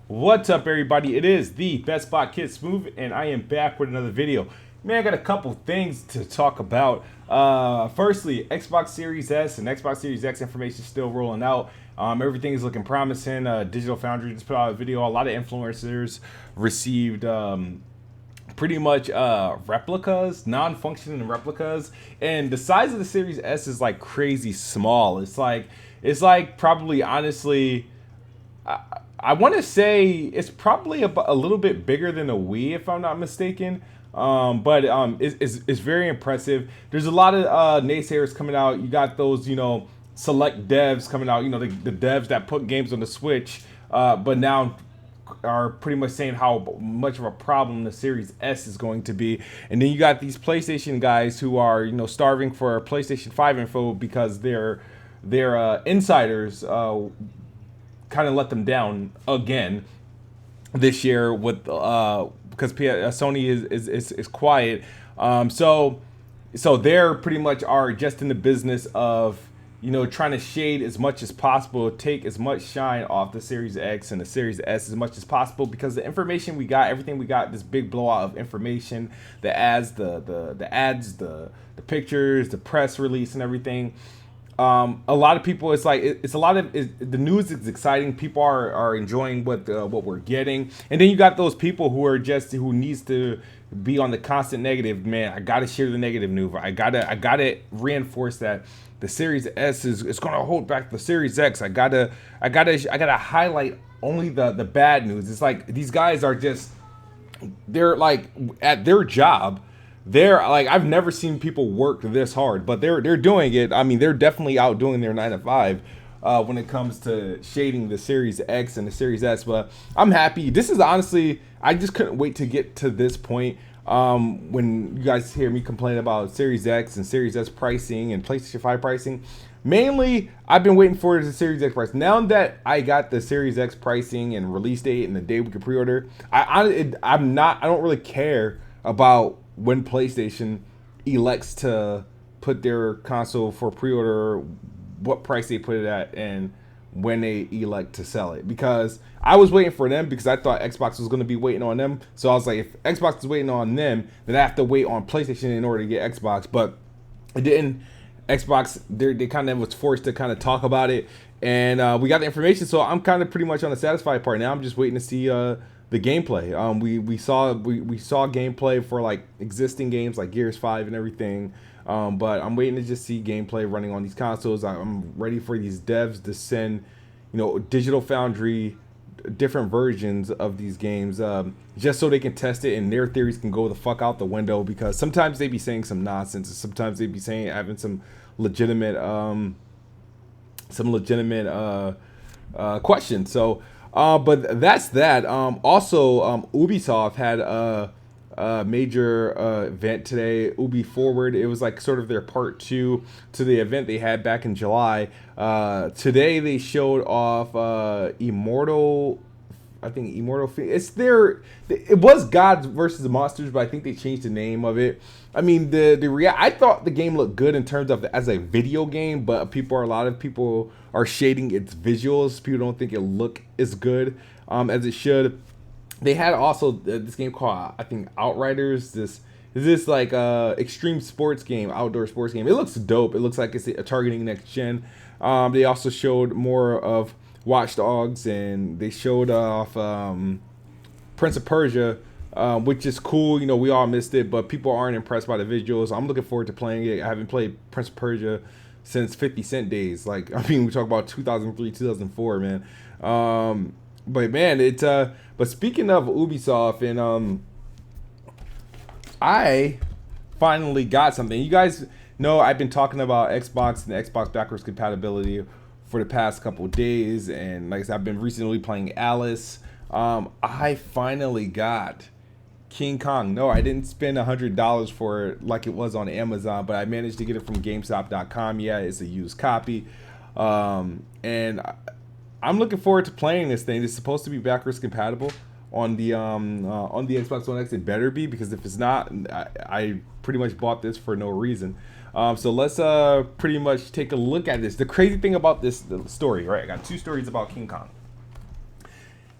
What's up, everybody? It is the Best Spot Kid Smooth, and I am back with another video. Man, I got a couple things to talk about. Firstly, Xbox Series S and Xbox Series X information still rolling out. Everything is looking promising. Digital Foundry just put out a video. A lot of influencers received pretty much replicas, non-functioning replicas, and the size of the Series S is like crazy small. It's like probably honestly. I want to say it's probably a little bit bigger than a Wii, if I'm not mistaken. But it's very impressive. There's a lot of naysayers coming out. You got those, select devs coming out, the devs that put games on the Switch, but now are pretty much saying how much of a problem the Series S is going to be. And then you got these PlayStation guys who are, starving for PlayStation 5 info because their insiders kind of let them down again this year with because Sony is quiet. So they're pretty much are just in the business of trying to shade as much as possible, take as much shine off the Series X and the Series S as much as possible, because the information we got, everything we got, this big blowout of information, the ads, the pictures, the press release, and everything. A lot of people, the news is exciting. People are enjoying what we're getting, and then you got those people who needs to be on the constant negative. Man, I gotta share the negative news. I gotta reinforce that the Series S is gonna hold back the Series X. I gotta highlight only the bad news. It's like these guys are they're like at their job. They're like, I've never seen people work this hard, but they're doing it. I mean, they're definitely outdoing their 9 to 5 when it comes to shading the Series X and the Series S. But I'm happy. This is honestly, I just couldn't wait to get to this point. When you guys hear me complain about Series X and Series S pricing and PlayStation 5 pricing, mainly I've been waiting for the Series X price. Now that I got the Series X pricing and release date and the day we can pre-order, I don't really care about when PlayStation elects to put their console for pre-order, what price they put it at, and when they elect to sell it. Because I was waiting for them, because I thought Xbox was going to be waiting on them. So I was like, if Xbox is waiting on them, then I have to wait on PlayStation in order to get Xbox. But it didn't. Xbox, they kind of was forced to kind of talk about it, and we got the information. So I'm kind of pretty much on the satisfied part now. I'm just waiting to see the gameplay. We saw gameplay for like existing games like Gears 5 and everything, but I'm waiting to just see gameplay running on these consoles. I'm ready for these devs to send Digital Foundry different versions of these games, just so they can test it and their theories can go the fuck out the window, because sometimes they be saying some nonsense and sometimes they be having some legitimate questions. So but that's that. Also, Ubisoft had a major event today, Ubi Forward. It was like sort of their part 2 to the event they had back in July. Today they showed off Immortal. I think Immortal. It was Gods versus the Monsters, but I think they changed the name of it. I mean, I thought the game looked good in terms of as a video game, but a lot of people are shading its visuals. People don't think it look as good as it should. They had also this game called, I think, Outriders. This like extreme sports game, outdoor sports game. It looks dope. It looks like it's targeting next gen. They also showed more of Watch Dogs, and they showed off Prince of Persia, which is cool. We all missed it, but people aren't impressed by the visuals. I'm looking forward to playing it. I haven't played Prince of Persia since 50 Cent days. Like, I mean, we talk about 2003, 2004, man. But man, but speaking of Ubisoft, and I finally got something. You guys know I've been talking about Xbox and Xbox backwards compatibility for the past couple days, and like I said, I've been recently playing Alice. I finally got King Kong. No, I didn't spend $100 for it like it was on Amazon, but I managed to get it from GameStop.com. Yeah, it's a used copy, and I'm looking forward to playing this thing. It's supposed to be backwards compatible on the Xbox One X. It better be, because if it's not, I pretty much bought this for no reason. So let's pretty much take a look at this. The crazy thing about this story, right? I got two stories about King Kong.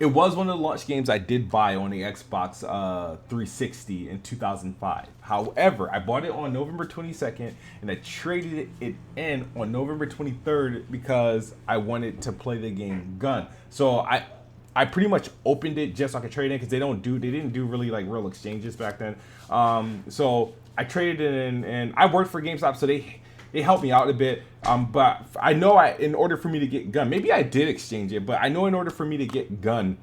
it was one of the launch games I did buy on the Xbox 360 in 2005. However, I bought it on November 22nd and I traded it in on November 23rd because I wanted to play the game Gun. So I pretty much opened it just so I could trade in because they didn't do really like real exchanges back then. So I traded it in, and I worked for GameStop, so they helped me out a bit. But I know in order for me to get Gun, maybe I did exchange it, but I know in order for me to get Gun,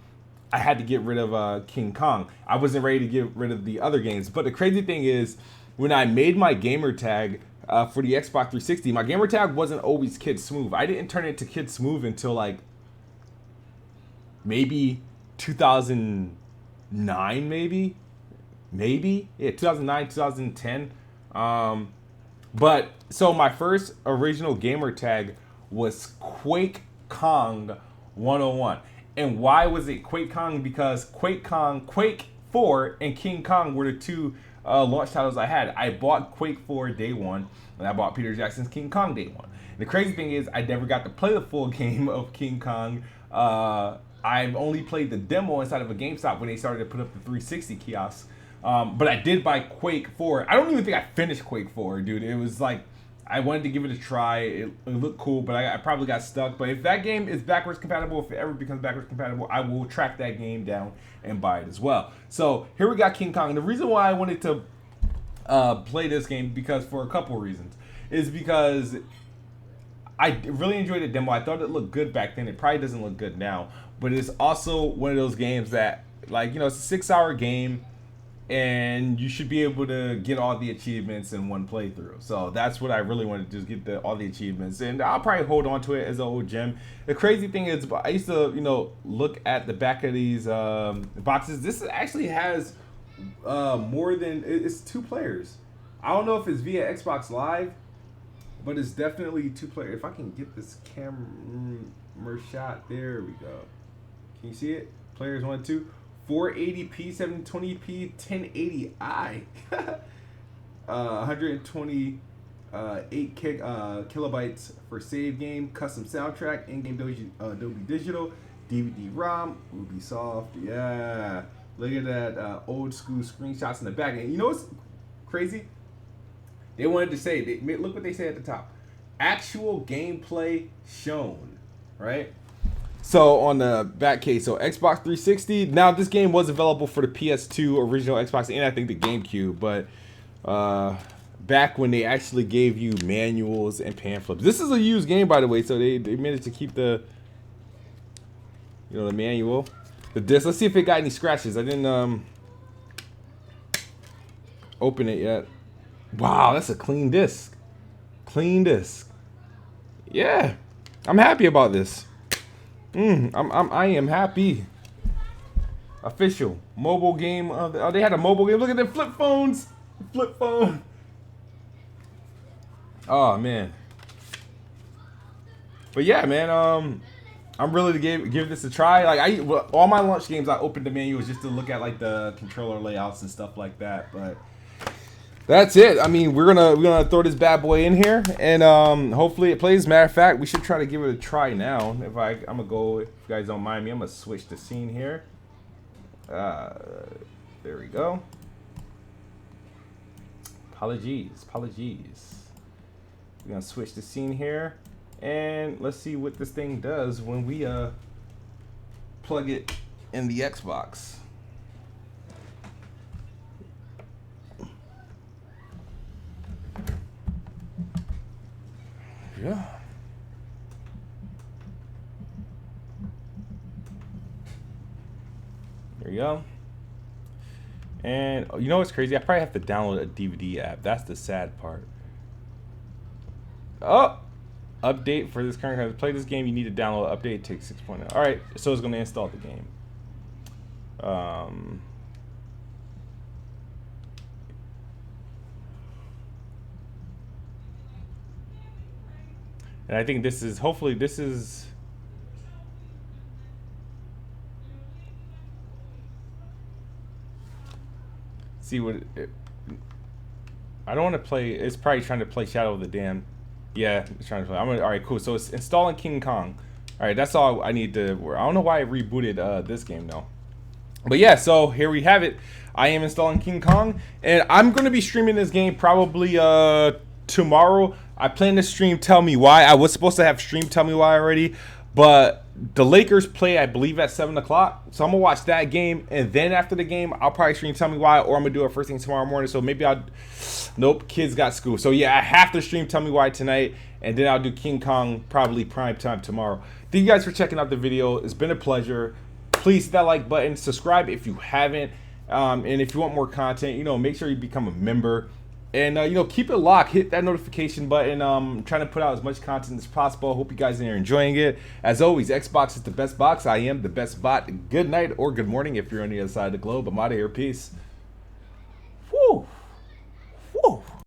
I had to get rid of King Kong. I wasn't ready to get rid of the other games. But the crazy thing is, when I made my gamer tag for the Xbox 360, my gamer tag wasn't always Kid Smooth. I didn't turn it to Kid Smooth until like maybe 2009, maybe, yeah, 2009, 2010. But so my first original gamer tag was Quake Kong 101. And why was it Quake Kong? Because Quake 4 and King Kong were the two launch titles I had. I bought Quake 4 day one, and I bought Peter Jackson's King Kong day one. And the crazy thing is, I never got to play the full game of King Kong. I've only played the demo inside of a GameStop when they started to put up the 360 kiosks. But I did buy Quake 4. I don't even think I finished Quake 4, dude. It was like, I wanted to give it a try. It looked cool, but I probably got stuck. But if that game is backwards compatible, if it ever becomes backwards compatible, I will track that game down and buy it as well. So here we got King Kong. And the reason why I wanted to play this game, because for a couple reasons, is because I really enjoyed the demo. I thought it looked good back then. It probably doesn't look good now. But it's also one of those games that, like, you know, it's a 6-hour game, and you should be able to get all the achievements in one playthrough. So that's what I really wanted to do, get all the achievements. And I'll probably hold on to it as an old gem. The crazy thing is, I used to, you know, look at the back of these boxes. This actually has more than, it's 2 players. I don't know if it's via Xbox Live, but it's definitely 2 players. If I can get this camera shot, there we go. Can you see it? Players 1, 2. 480p, 720p, 1080i, 128 kilobytes for save game, custom soundtrack, in-game Dolby Digital, DVD-ROM, Ubisoft, yeah. Look at that old school screenshots in the back. And you know what's crazy? They wanted to say, look what they say at the top. Actual gameplay shown, right? So on the back case, so Xbox 360. Now this game was available for the PS2, original Xbox, and I think the GameCube. But back when they actually gave you manuals and pamphlets. This is a used game, by the way, so they managed to keep the, you know, the manual, the disc. Let's see if it got any scratches. I didn't open it yet. Wow, that's a clean disc. Clean disc. Yeah, I'm happy about this. I am happy. Official mobile game of the, oh, they had a mobile game. Look at their flip phones. Flip phone. Oh man. But yeah, man. I'm really to give this a try. Like all my launch games, I opened the manuals just to look at like the controller layouts and stuff like that. But that's it. I mean, we're gonna throw this bad boy in here, and hopefully it plays. Matter of fact, we should try to give it a try now. I'm gonna go. If you guys don't mind me, I'm gonna switch the scene here. There we go. Apologies. We're gonna switch the scene here, and let's see what this thing does when we plug it in the Xbox. Yeah. There you go. And you know what's crazy? I probably have to download a DVD app. That's the sad part. Oh, update for this current. To play this game, you need to download update. Take 6.0. All right, so it's going to install the game. And I think this is, hopefully this is, see what I don't want to play. It's probably trying to play Shadow of the Dam. Yeah, it's trying to play. All right, cool. So it's installing King Kong. All right, that's all I need to. I don't know why I rebooted this game though. But yeah, so here we have it. I am installing King Kong, and I'm gonna be streaming this game probably tomorrow. I plan to stream Tell Me Why. I was supposed to have streamed Tell Me Why already, but the Lakers play, I believe, at 7 o'clock. So I'm gonna watch that game, and then after the game, I'll probably stream Tell Me Why, or I'm gonna do it first thing tomorrow morning. So maybe I'll. Nope, kids got school. So yeah, I have to stream Tell Me Why tonight, and then I'll do King Kong probably prime time tomorrow. Thank you guys for checking out the video. It's been a pleasure. Please hit that like button, subscribe if you haven't, and if you want more content, make sure you become a member, and keep it locked. Hit that notification button. I'm trying to put out as much content as possible. Hope you guys are enjoying it. As always, Xbox is the best box. I am the best bot. Good night or good morning if you're on the other side of the globe. I'm out of here. Peace.